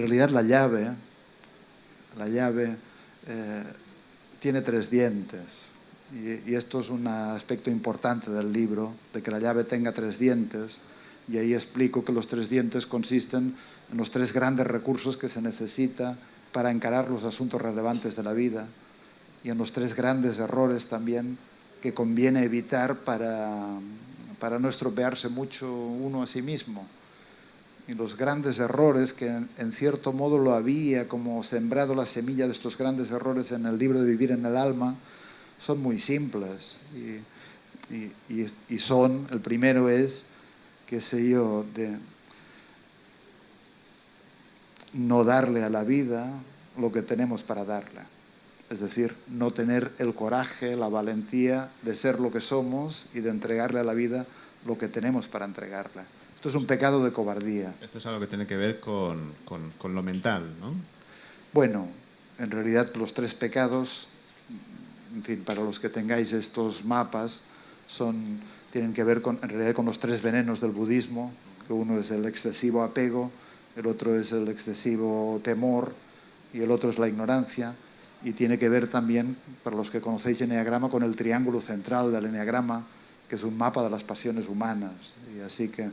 realidad la llave tiene 3 dientes. Y esto es un aspecto importante del libro, de que la llave tenga 3 dientes. Y ahí explico que los 3 dientes consisten en los 3 grandes recursos que se necesita para encarar los asuntos relevantes de la vida, y en los 3 grandes errores también que conviene evitar para no estropearse mucho uno a sí mismo. Y los grandes errores, que en cierto modo lo había como sembrado la semilla de estos grandes errores en el libro de Vivir en el Alma, son muy simples. Y son, el primero es, qué sé yo, de no darle a la vida lo que tenemos para darle. Es decir, no tener el coraje, la valentía de ser lo que somos y de entregarle a la vida lo que tenemos para entregarle. Esto es un pecado de cobardía. Esto es algo que tiene que ver con lo mental, ¿no? Bueno, en realidad los 3 pecados, en fin, para los que tengáis estos mapas, tienen que ver en realidad con los 3 venenos del budismo, que uno es el excesivo apego, el otro es el excesivo temor y el otro es la ignorancia. Y tiene que ver también, para los que conocéis Eneagrama, con el triángulo central del Eneagrama, que es un mapa de las pasiones humanas. Y así que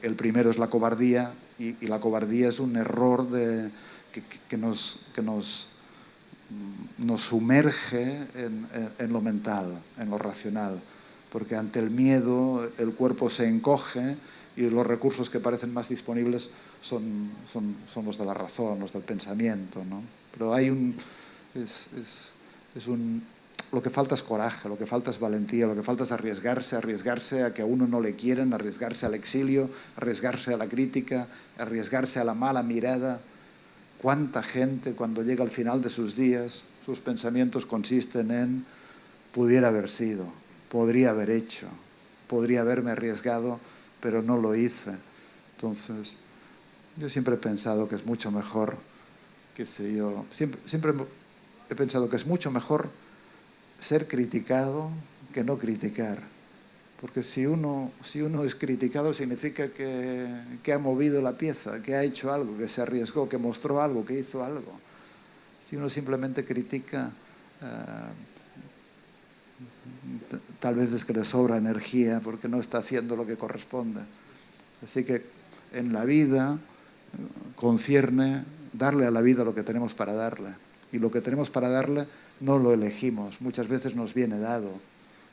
el primero es la cobardía, y la cobardía es un error que nos sumerge en lo mental, en lo racional. Porque ante el miedo el cuerpo se encoge y los recursos que parecen más disponibles son los de la razón, los del pensamiento, ¿no? Pero hay lo que falta es coraje, lo que falta es valentía, lo que falta es arriesgarse a que a uno no le quieren, arriesgarse al exilio, arriesgarse a la crítica, arriesgarse a la mala mirada. ¿Cuánta gente, cuando llega al final de sus días, sus pensamientos consisten en pudiera haber sido, podría haber hecho, podría haberme arriesgado, pero no lo hice? Entonces, yo siempre he pensado que es mucho mejor, siempre he pensado que es mucho mejor ser criticado que no criticar. Porque si uno es criticado significa que ha movido la pieza, que ha hecho algo, que se arriesgó, que mostró algo, que hizo algo. Si uno simplemente critica, tal vez es que le sobra energía porque no está haciendo lo que corresponde. Así que en la vida concierne darle a la vida lo que tenemos para darle. Y lo que tenemos para darle no lo elegimos, muchas veces nos viene dado.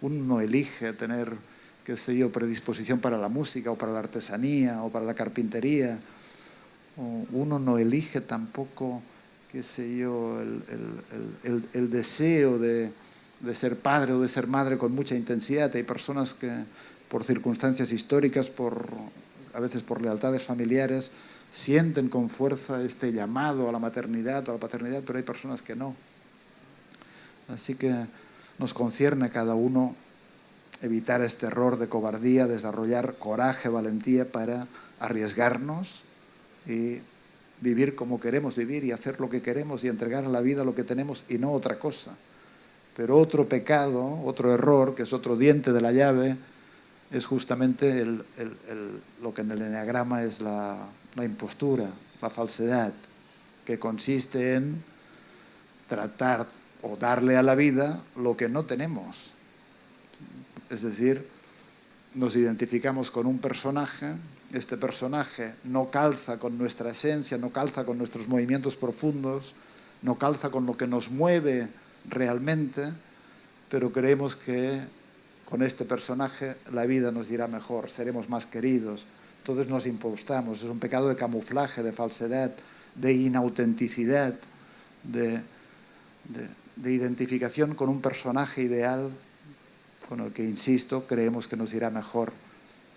Uno no elige tener, qué sé yo, predisposición para la música o para la artesanía o para la carpintería. Uno no elige tampoco, qué sé yo, el deseo de ser padre o de ser madre con mucha intensidad. Hay personas que por circunstancias históricas, a veces por lealtades familiares, sienten con fuerza este llamado a la maternidad o a la paternidad, pero hay personas que no. Así que nos concierne a cada uno evitar este error de cobardía, desarrollar coraje, valentía para arriesgarnos y vivir como queremos vivir y hacer lo que queremos y entregar a la vida lo que tenemos y no otra cosa. Pero otro pecado, otro error, que es otro diente de la llave, es justamente lo que en el Eneagrama es la impostura, la falsedad, que consiste en tratar o darle a la vida lo que no tenemos. Es decir, nos identificamos con un personaje, este personaje no calza con nuestra esencia, no calza con nuestros movimientos profundos, no calza con lo que nos mueve realmente, pero creemos que con este personaje la vida nos irá mejor, seremos más queridos. Entonces nos impostamos. Es un pecado de camuflaje, de falsedad, de inautenticidad, de identificación con un personaje ideal con el que, insisto, creemos que nos irá mejor.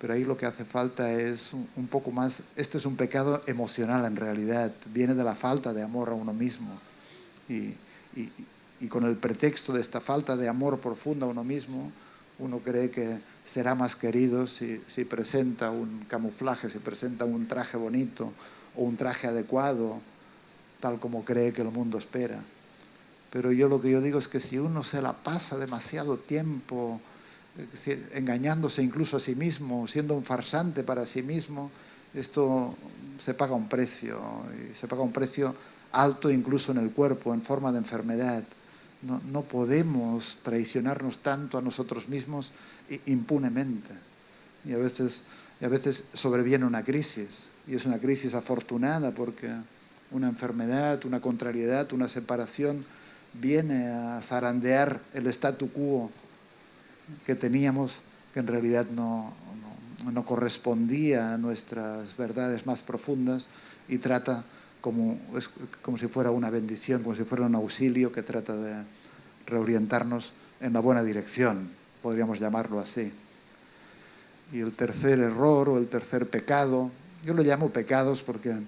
Pero ahí lo que hace falta es un poco más. Este es un pecado emocional en realidad, viene de la falta de amor a uno mismo. Y con el pretexto de esta falta de amor profunda a uno mismo, uno cree que será más querido si presenta un camuflaje, si presenta un traje bonito o un traje adecuado, tal como cree que el mundo espera. Pero lo que yo digo es que si uno se la pasa demasiado tiempo engañándose incluso a sí mismo, siendo un farsante para sí mismo, esto se paga un precio, y se paga un precio alto incluso en el cuerpo, en forma de enfermedad. No podemos traicionarnos tanto a nosotros mismos impunemente. Y a veces sobreviene una crisis, y es una crisis afortunada porque una enfermedad, una contrariedad, una separación viene a zarandear el statu quo que teníamos, que en realidad no correspondía a nuestras verdades más profundas, y trata como si fuera una bendición, como si fuera un auxilio que trata de reorientarnos en la buena dirección, podríamos llamarlo así. Y el tercer error o el tercer pecado, yo lo llamo pecados porque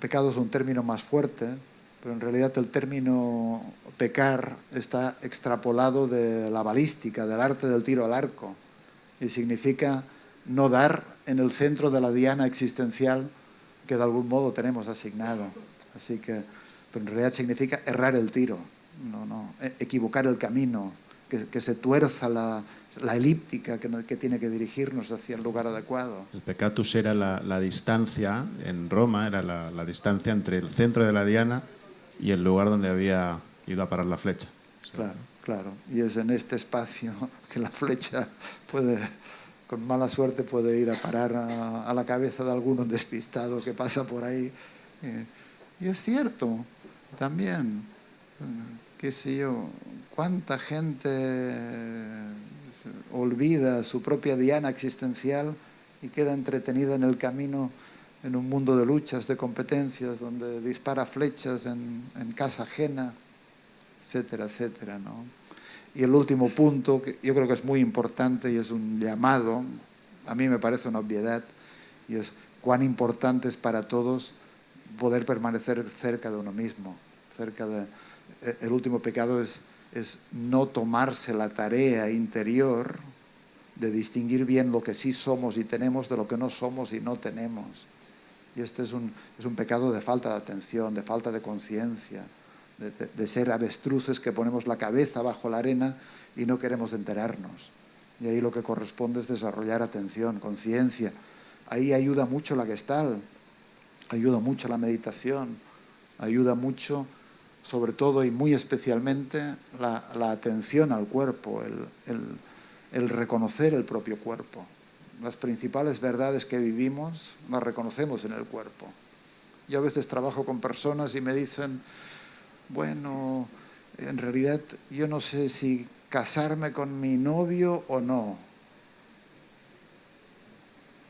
pecado es un término más fuerte, pero en realidad el término pecar está extrapolado de la balística, del arte del tiro al arco, y significa no dar en el centro de la diana existencial que de algún modo tenemos asignado. Así que, pero en realidad significa errar el tiro, equivocar el camino, que se tuerza la elíptica que tiene que dirigirnos hacia el lugar adecuado. El peccatus era la distancia, en Roma era la distancia entre el centro de la diana y el lugar donde había ido a parar la flecha. Claro. Y es en este espacio que la flecha puede, con mala suerte, puede ir a parar a la cabeza de alguno despistado que pasa por ahí. Y es cierto, también, qué sé yo, cuánta gente olvida su propia diana existencial y queda entretenida en el camino en un mundo de luchas, de competencias, donde dispara flechas en casa ajena, etcétera, etcétera, ¿no? Y el último punto, que yo creo que es muy importante y es un llamado, a mí me parece una obviedad, y es cuán importante es para todos poder permanecer cerca de uno mismo. El último pecado es no tomarse la tarea interior de distinguir bien lo que sí somos y tenemos de lo que no somos y no tenemos. Y este es un pecado de falta de atención, de falta de conciencia, de ser avestruces que ponemos la cabeza bajo la arena y no queremos enterarnos. Y ahí lo que corresponde es desarrollar atención, conciencia. Ahí ayuda mucho la Gestalt, ayuda mucho la meditación, ayuda mucho, sobre todo y muy especialmente, la atención al cuerpo, el reconocer el propio cuerpo. Las principales verdades que vivimos las reconocemos en el cuerpo. Yo a veces trabajo con personas y me dicen, bueno, en realidad yo no sé si casarme con mi novio o no.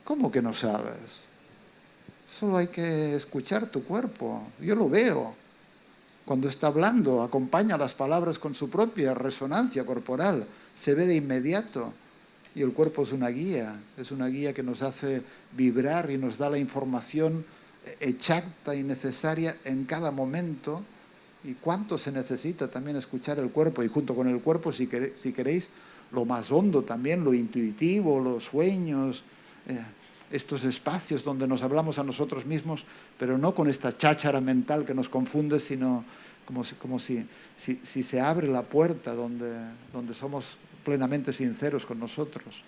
¿Cómo que no sabes? Solo hay que escuchar tu cuerpo. Yo lo veo. Cuando está hablando, acompaña las palabras con su propia resonancia corporal. Se ve de inmediato. Y el cuerpo es una guía que nos hace vibrar y nos da la información exacta y necesaria en cada momento. Y cuánto se necesita también escuchar el cuerpo, y junto con el cuerpo, si queréis, lo más hondo también, lo intuitivo, los sueños, estos espacios donde nos hablamos a nosotros mismos, pero no con esta cháchara mental que nos confunde, sino como si se abre la puerta donde somos plenamente sinceros con nosotros.